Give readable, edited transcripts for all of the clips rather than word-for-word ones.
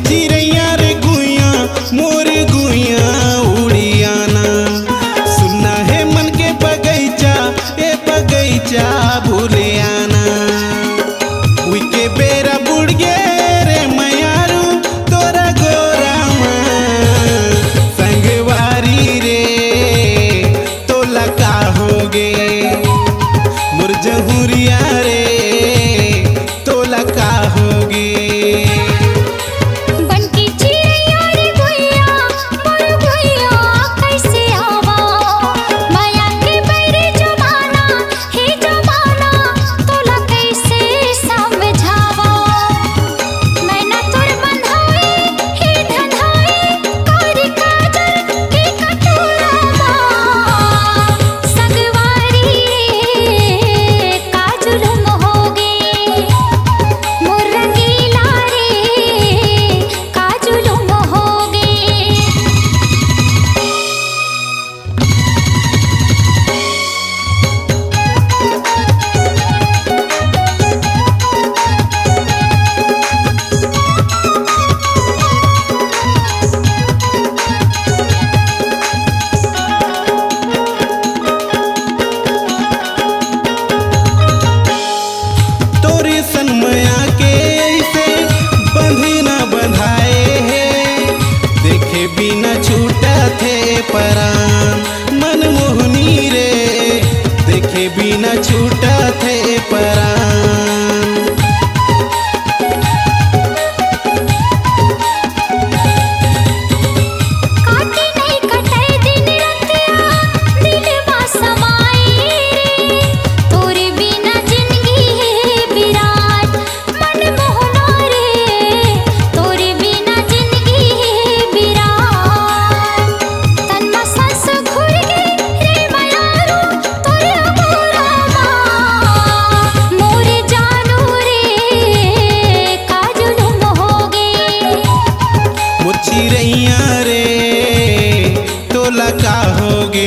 चिड़ैया रे गुइया मोर गुइया उड़ियाना सुनना है मन के बगैचा ए बगैचा भूले आना उई के बेरा बुड़ गे रे मयारू तोरा गोरा संगवारी रे तोला का होगे मोर जहुरिया रे तोला का होगे बिना छूटा थे परान मनमोहनी रे देखे बिना छूटा थे परान काटे नहीं कटे दिन रतिया दिल मा समाई रे तोरे बिना जिंदगी है विराट मनमोहना रे तोरे बिना जिंदगी है विराट तन मा सांस घुर गे रे मयारू तोरे गोरा मोरे जानू रे काजुलुम होगे मोर चिड़ैया रे तोला का होगे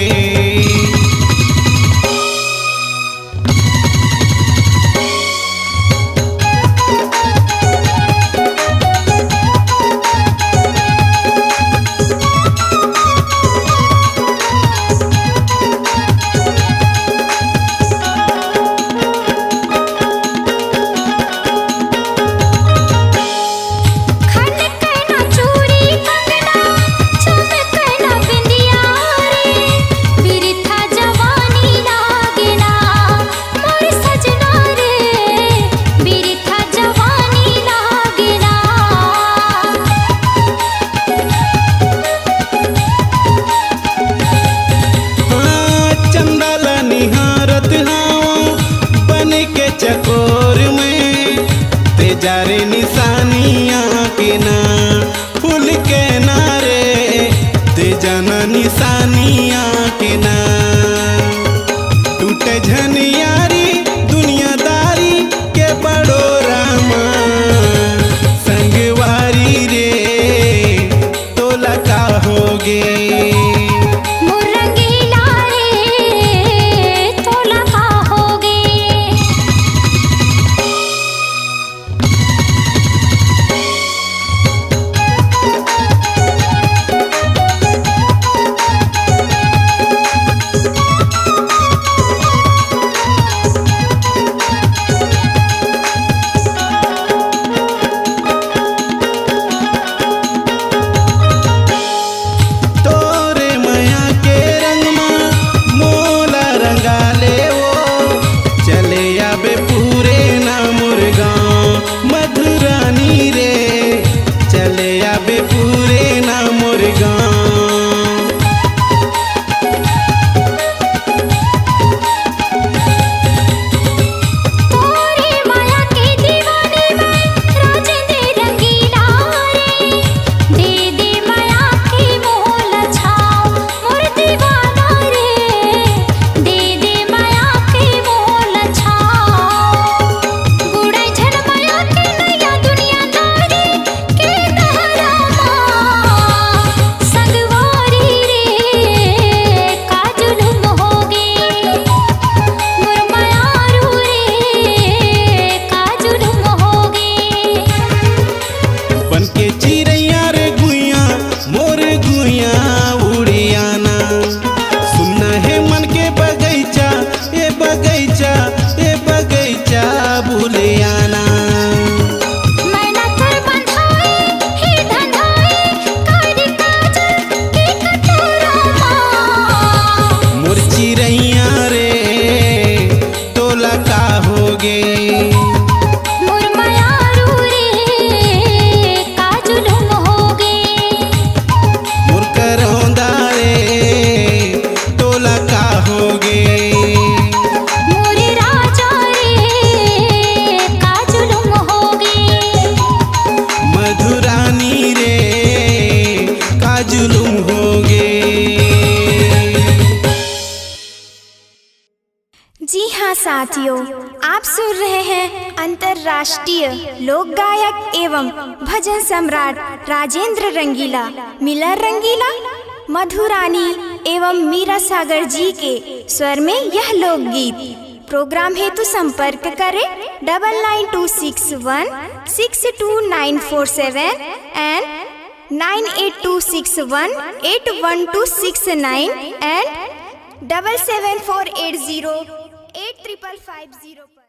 खन कहना चूड़ी कंगना चमकना बिंदिया साथियों, आप सुन रहे हैं अंतर्राष्ट्रीय लोक गायक एवं भजन सम्राट राजेंद्र रंगीला, मिलर रंगीला, मधुरानी एवं मीरा सागर जी के स्वर में यह लोकगीत। प्रोग्राम हेतु संपर्क करें 9926162947 एंड 9826181269 एंड 774808550 पर।